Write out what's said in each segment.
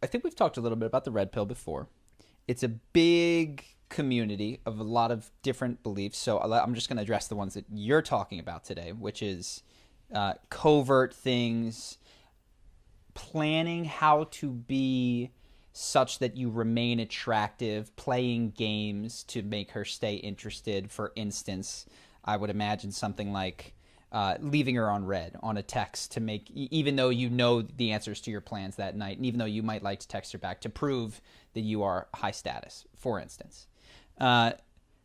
I think we've talked a little bit about the red pill before. It's a big community of a lot of different beliefs. So I'm just going to address the ones that you're talking about today, which is covert things, planning how to be such that you remain attractive, playing games to make her stay interested. For instance, I would imagine something like leaving her on red on a text to make, even though you know the answers to your plans that night, and even though you might like to text her back to prove that you are high status, for instance. Uh,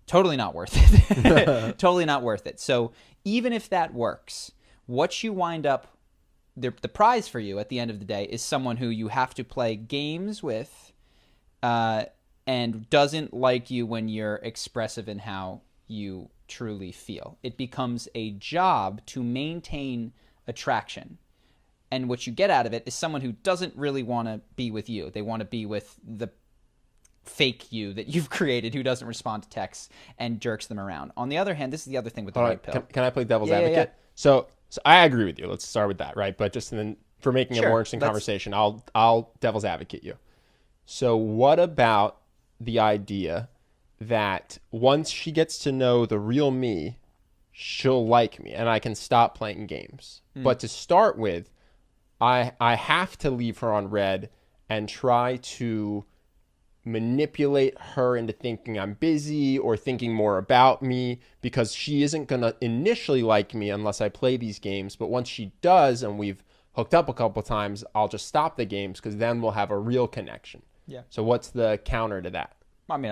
Totally not worth it. Totally not worth it. So even if that works, what you wind up, the prize for you at the end of the day is someone who you have to play games with uh, and doesn't like you when you're expressive in how you truly feel. It becomes a job to maintain attraction. And what you get out of it is someone who doesn't really want to be with you. They want to be with the fake you that you've created who doesn't respond to texts and jerks them around. On the other hand, this is the other thing with the All red right, pill. can I play devil's Yeah, yeah, yeah. advocate? So I agree with you. Let's start with that, right? But just then, for making a more Sure. interesting conversation, I'll devil's advocate you. So what about the idea that once she gets to know the real me, she'll like me and I can stop playing games. But to start with, I have to leave her on red and try to manipulate her into thinking I'm busy or thinking more about me because she isn't going to initially like me unless I play these games. But once she does and we've hooked up a couple times, I'll just stop the games because then we'll have a real connection. Yeah. So what's the counter to that? I mean,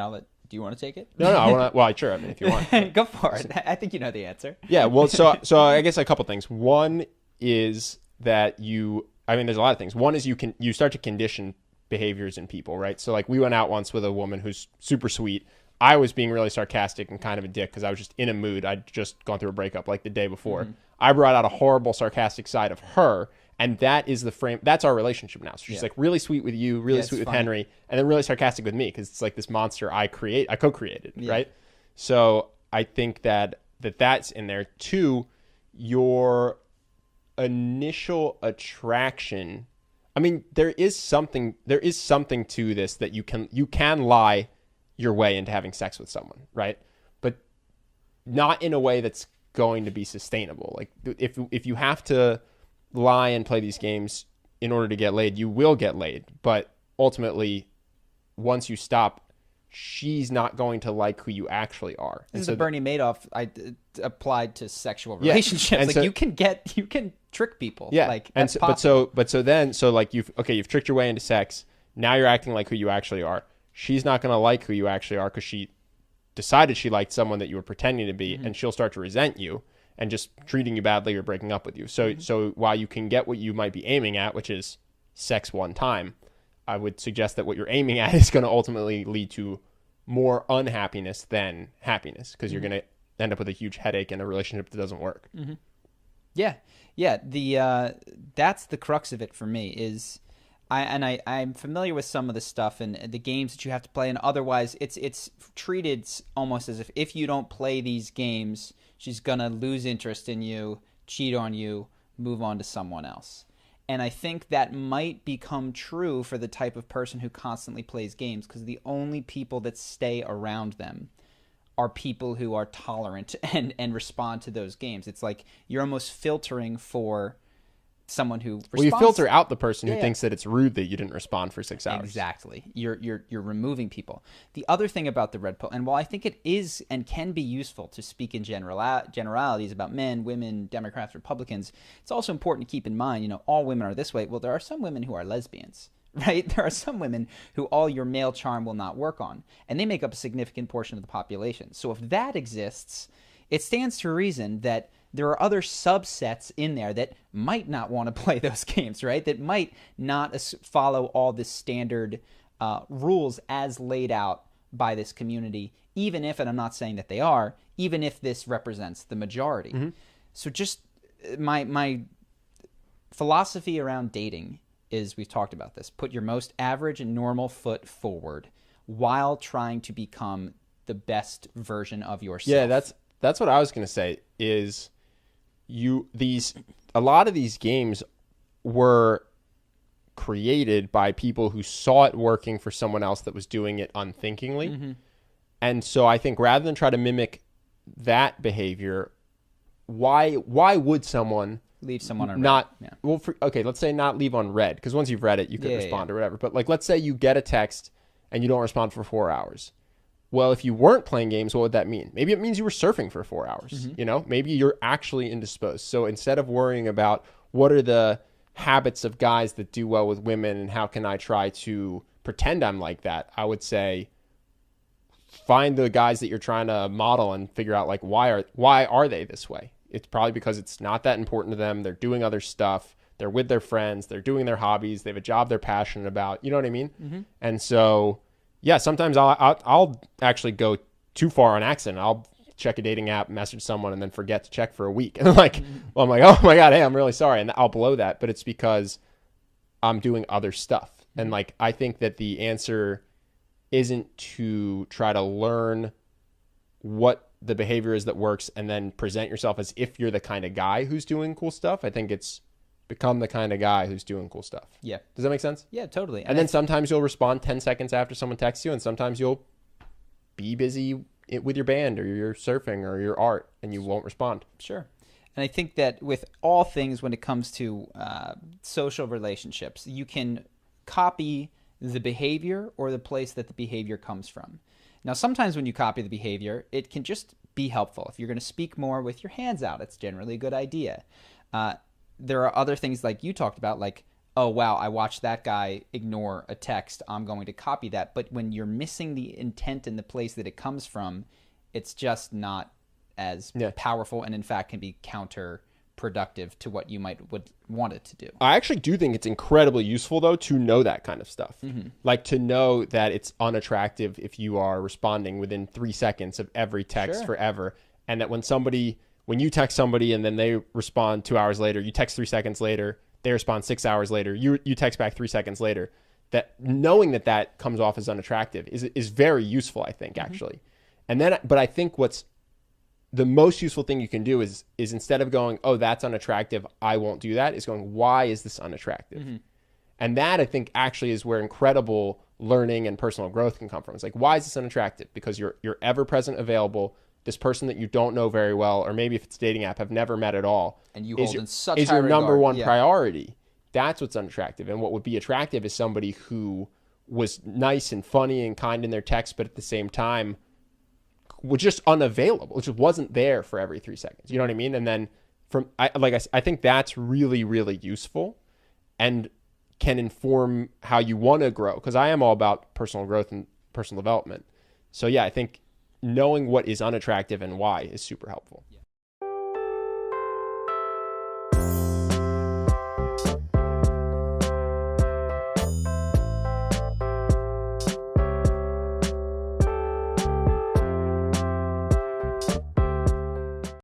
do you want to take it? No, I want to. Well, sure. I mean, if you want, Go for it. I think you know the answer. yeah. Well, so I guess a couple things. One is that I mean, there's a lot of things. One is you start to condition behaviors in people, right? So like we went out once with a woman who's super sweet. I was being really sarcastic and kind of a dick because I was just in a mood. I'd just gone through a breakup like the day before. I brought out a horrible sarcastic side of her, and that is the frame. That's our relationship now. So she's like really sweet with you, really sweet with funny. Henry, and then really sarcastic with me because it's like this monster I co-created, right? So I think that's in there. Two, your initial attraction. I mean, there is something to this that you can lie your way into having sex with someone, right? But not in a way that's going to be sustainable. Like if you have to lie and play these games in order to get laid, you will get laid. But ultimately, once you stop, she's not going to like who you actually are. This is so the Bernie Madoff applied to sexual relationships. And like so, you can trick people. yeah, Like and that's so, possible. then like you've tricked your way into sex. Now you're acting like who you actually are. She's not going to like who you actually are because she decided she liked someone that you were pretending to be, and she'll start to resent you and just treating you badly or breaking up with you. So while you can get what you might be aiming at, which is sex one time, I would suggest that what you're aiming at is going to ultimately lead to more unhappiness than happiness because you're going to end up with a huge headache in a relationship that doesn't work. Yeah, yeah. That's the crux of it for me. Is I'm familiar with some of the stuff and the games that you have to play, and otherwise it's treated almost as if you don't play these games, she's gonna lose interest in you, cheat on you, move on to someone else. And I think that might become true for the type of person who constantly plays games because the only people that stay around them are people who are tolerant and respond to those games. It's like you're almost filtering for someone who responds. Well, you filter out the person who Yeah. thinks that it's rude that you didn't respond for 6 hours. Exactly. You're removing people. The other thing about the red pill, and while I think it is and can be useful to speak in generalities about men, women, Democrats, Republicans, it's also important to keep in mind, all women are this way. Well, there are some women who are lesbians, right? There are some women who all your male charm will not work on, and they make up a significant portion of the population. So if that exists, it stands to reason that there are other subsets in there that might not want to play those games, right? That might not follow all the standard rules as laid out by this community, even if, and I'm not saying that they are, even if this represents the majority. So just my philosophy around dating is, we've talked about this, put your most average and normal foot forward while trying to become the best version of yourself. Yeah, that's what I was going to say is a lot of these games were created by people who saw it working for someone else that was doing it unthinkingly. Mm-hmm. And so I think rather than try to mimic that behavior, why would someone Leave someone on not red. Yeah. well okay, let's say not leave on red, because once you've read it you could Yeah, respond yeah. or whatever. But like, let's say you get a text and you don't respond for 4 hours. Well, if you weren't playing games, what would that mean? Maybe it means you were surfing for 4 hours. Mm-hmm. You know, maybe you're actually indisposed. So instead of worrying about what are the habits of guys that do well with women and how can I try to pretend I'm like that, I would say find the guys that you're trying to model and figure out like why are they this way? It's probably because it's not that important to them. They're doing other stuff. They're with their friends. They're doing their hobbies. They have a job they're passionate about. You know what I mean? Mm-hmm. And so, yeah, sometimes I'll actually go too far on accident. I'll check a dating app, message someone, and then forget to check for a week. And like, well, I'm like, oh my God, hey, I'm really sorry. And I'll blow that. But it's because I'm doing other stuff. And like, I think that the answer isn't to try to learn what the behavior is that works and then present yourself as if you're the kind of guy who's doing cool stuff. I think it's become the kind of guy who's doing cool stuff. Yeah. Does that make sense? Yeah, totally. And then sometimes you'll respond 10 seconds after someone texts you, and sometimes you'll be busy with your band or your surfing or your art and you won't respond. Sure. And I think that with all things when it comes to social relationships, you can copy the behavior or the place that the behavior comes from. Now, sometimes when you copy the behavior, it can just be helpful. If you're going to speak more with your hands out, it's generally a good idea. There are other things like you talked about, like, oh, wow, I watched that guy ignore a text. I'm going to copy that. But when you're missing the intent and the place that it comes from, it's just not as powerful and, in fact, can be counterproductive to what you would want it to do. I actually do think it's incredibly useful, though, to know that kind of stuff. Mm-hmm. Like to know that it's unattractive if you are responding within 3 seconds of every text forever. And that when you text somebody and then they respond 2 hours later, you text 3 seconds later, they respond 6 hours later, you text back 3 seconds later, that knowing that comes off as unattractive is very useful, I think, actually. And then, but I think what's the most useful thing you can do is instead of going, oh, that's unattractive, I won't do that, is going, why is this unattractive? Mm-hmm. And that, I think, actually is where incredible learning and personal growth can come from. It's like, why is this unattractive? Because you're ever-present, available. This person that you don't know very well, or maybe if it's a dating app, have never met at all, and you hold in such is high your number regard. one priority. That's what's unattractive. And what would be attractive is somebody who was nice and funny and kind in their text, but at the same time was just unavailable. It just wasn't there for every 3 seconds. You know what I mean? And then I think that's really, really useful and can inform how you want to grow. Because I am all about personal growth and personal development. So yeah, I think knowing what is unattractive and why is super helpful. Yeah.